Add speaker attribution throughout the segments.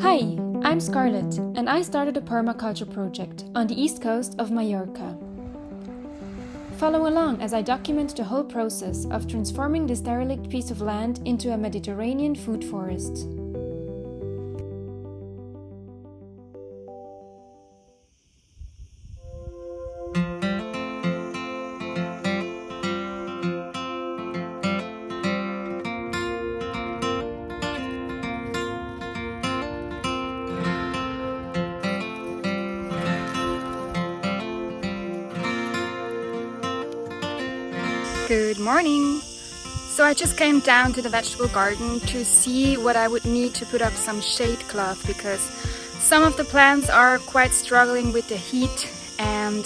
Speaker 1: Hi, I'm Scarlett, and I started a permaculture project on the east coast of Mallorca. Follow along as I document the whole process of transforming this derelict piece of land into a Mediterranean food forest.
Speaker 2: Good morning! So I just came down to the vegetable garden to see what I would need to put up some shade cloth because some of the plants are quite struggling with the heat, and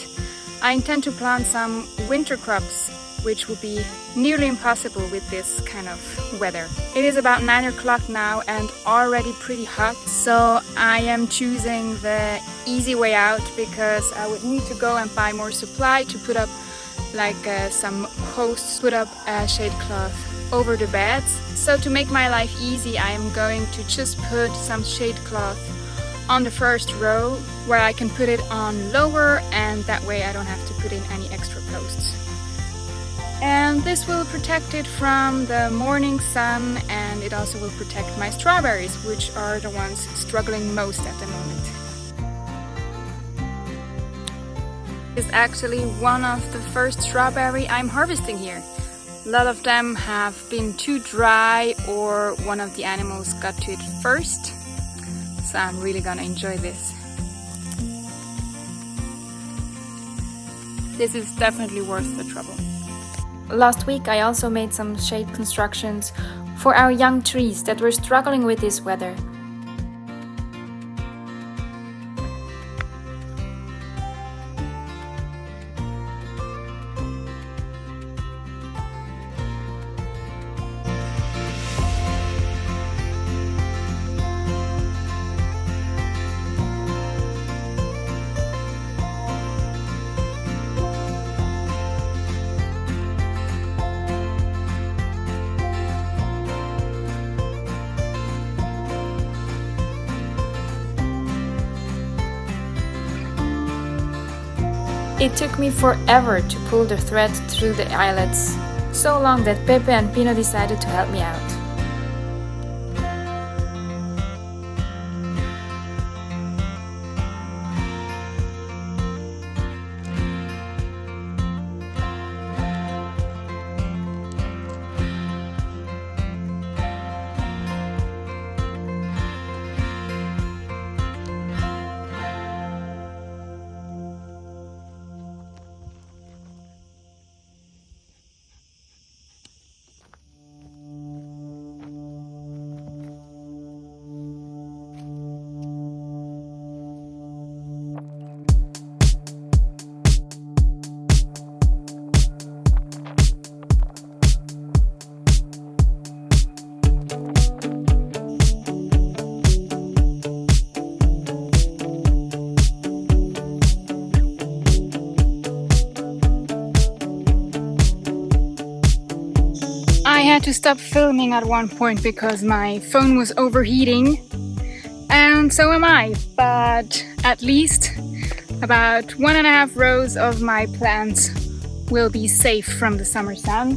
Speaker 2: I intend to plant some winter crops which would be nearly impossible with this kind of weather. It is about 9 o'clock now and already pretty hot, so I am choosing the easy way out because I would need to go and buy more supply to put up some posts, put up a shade cloth over the beds. So to make my life easy, I am going to just put some shade cloth on the first row where I can put it on lower, and that way I don't have to put in any extra posts. And this will protect it from the morning sun, and it also will protect my strawberries, which are the ones struggling most at the moment. Is actually one of the first strawberry I'm harvesting here. A lot of them have been too dry or one of the animals got to it first. So I'm really gonna enjoy this. This is definitely worth the trouble.
Speaker 1: Last week I also made some shade constructions for our young trees that were struggling with this weather. It took me forever to pull the thread through the eyelets, so long that Pepe and Pino decided to help me out.
Speaker 2: I had to stop filming at one point because my phone was overheating, and so am I, but at least about 1.5 rows of my plants will be safe from the summer sun.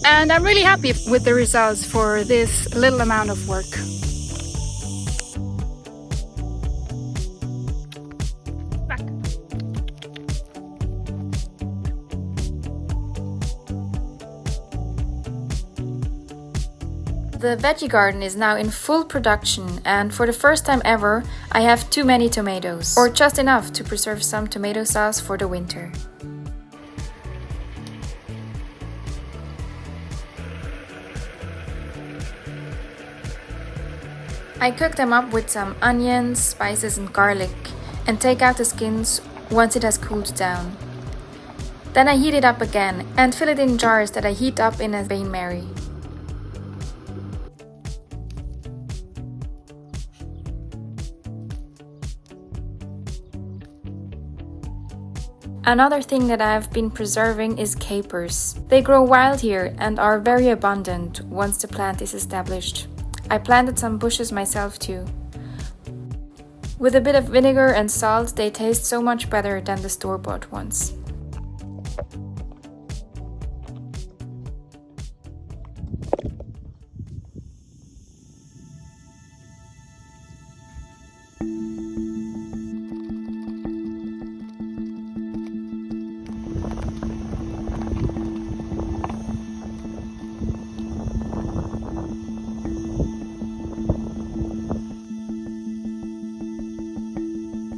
Speaker 2: And I'm really happy with the results for this little amount of work.
Speaker 1: The veggie garden is now in full production, and for the first time ever, I have too many tomatoes, or just enough to preserve some tomato sauce for the winter. I cook them up with some onions, spices and garlic, and take out the skins once it has cooled down. Then I heat it up again and fill it in jars that I heat up in a bain-marie. Another thing that I have been preserving is capers. They grow wild here and are very abundant once the plant is established. I planted some bushes myself too. With a bit of vinegar and salt, they taste so much better than the store-bought ones.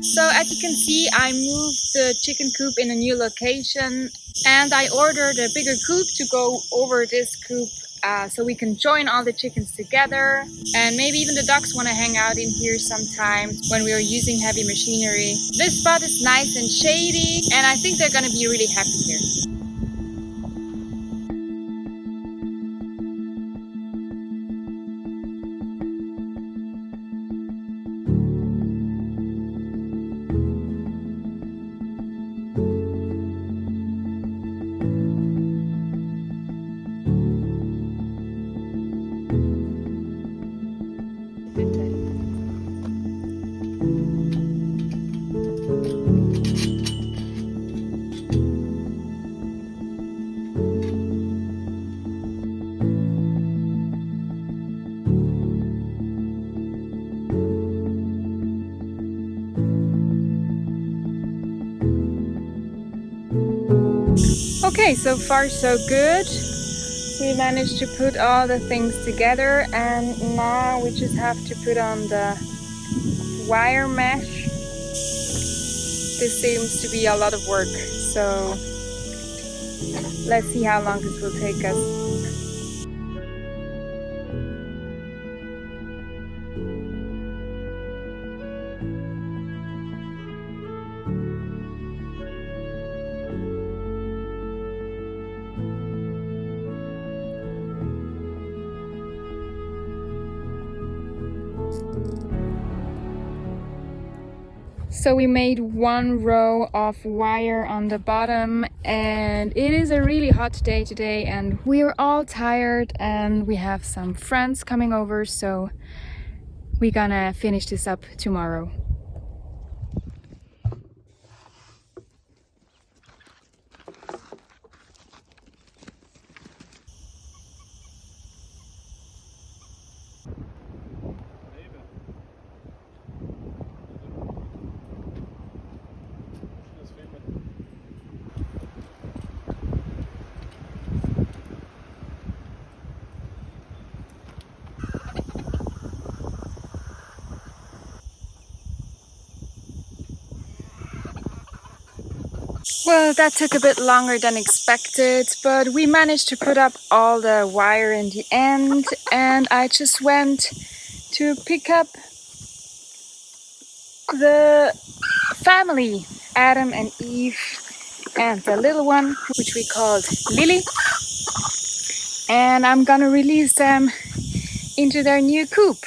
Speaker 2: So as you can see, I moved the chicken coop in a new location and I ordered a bigger coop to go over this coop so we can join all the chickens together, and maybe even the ducks want to hang out in here sometimes when we are using heavy machinery. This spot is nice and shady and I think they're going to be really happy here. Okay, so far so good. We managed to put all the things together and now we just have to put on the wire mesh. This seems to be a lot of work, so let's see how long this will take us. So we made one row of wire on the bottom and it is a really hot day today and we're all tired and we have some friends coming over, so we're gonna finish this up tomorrow. Well, that took a bit longer than expected, but we managed to put up all the wire in the end and I just went to pick up the family, Adam and Eve, and the little one, which we called Lily, and I'm gonna release them into their new coop.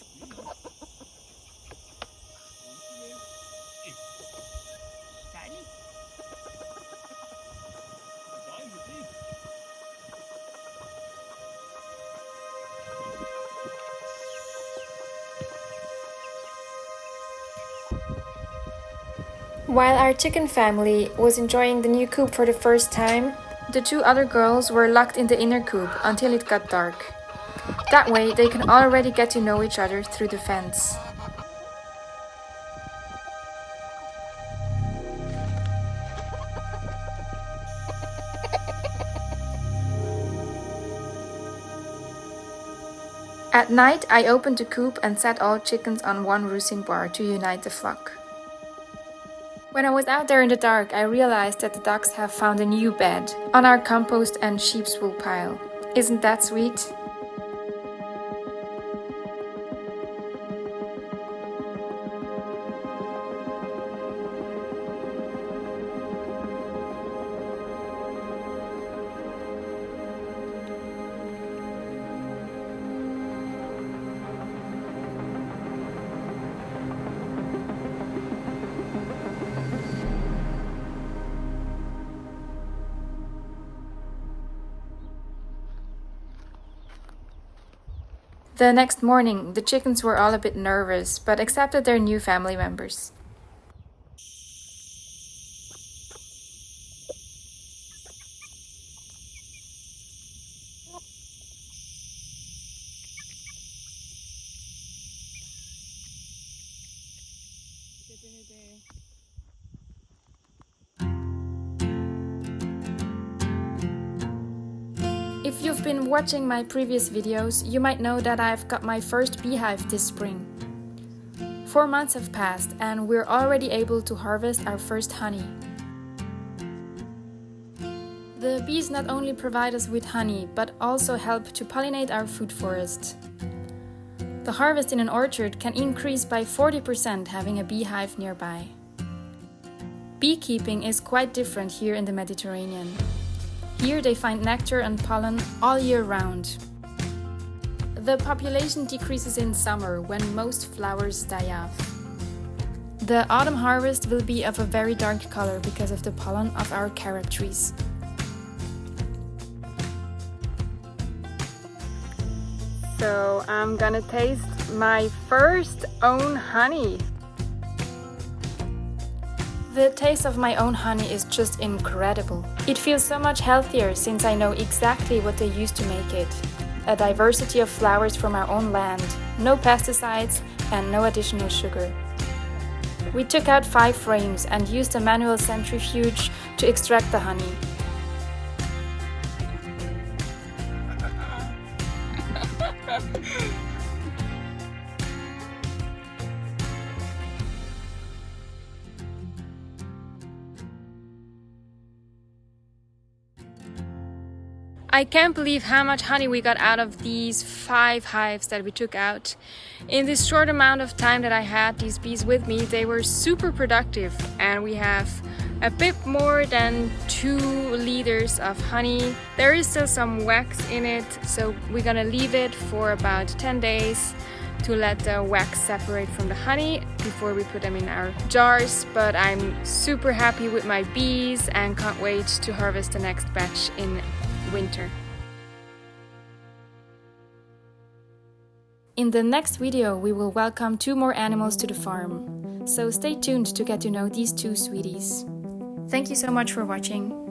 Speaker 1: While our chicken family was enjoying the new coop for the first time, the two other girls were locked in the inner coop until it got dark. That way they can already get to know each other through the fence. At night I opened the coop and set all chickens on one roosting bar to unite the flock. When I was out there in the dark, I realized that the ducks have found a new bed on our compost and sheep's wool pile. Isn't that sweet?
Speaker 2: The next morning, the chickens were all a bit nervous, but accepted their new family members. If you've been watching my previous videos, you might know that I've got my first beehive this spring. 4 months have passed and we're already able to harvest our first honey. The bees not only provide us with honey, but also help to pollinate our food forest. The harvest in an orchard can increase by 40% having a beehive nearby. Beekeeping is quite different here in the Mediterranean. Here they find nectar and pollen all year round. The population decreases in summer when most flowers die off. The autumn harvest will be of a very dark color because of the pollen of our carob trees. So I'm gonna taste my first own honey. The taste of my own honey is just incredible. It feels so much healthier since I know exactly what they use to make it. A diversity of flowers from our own land, no pesticides and no additional sugar. We took out 5 frames and used a manual centrifuge to extract the honey. I can't believe how much honey we got out of these 5 hives that we took out. In this short amount of time that I had these bees with me, they were super productive, and we have a bit more than 2 liters of honey. There is still some wax in it, so we're gonna leave it for about 10 days to let the wax separate from the honey before we put them in our jars. But I'm super happy with my bees and can't wait to harvest the next batch in winter. In the next video, we will welcome 2 more animals to the farm. So stay tuned to get to know these 2 sweeties. Thank you so much for watching.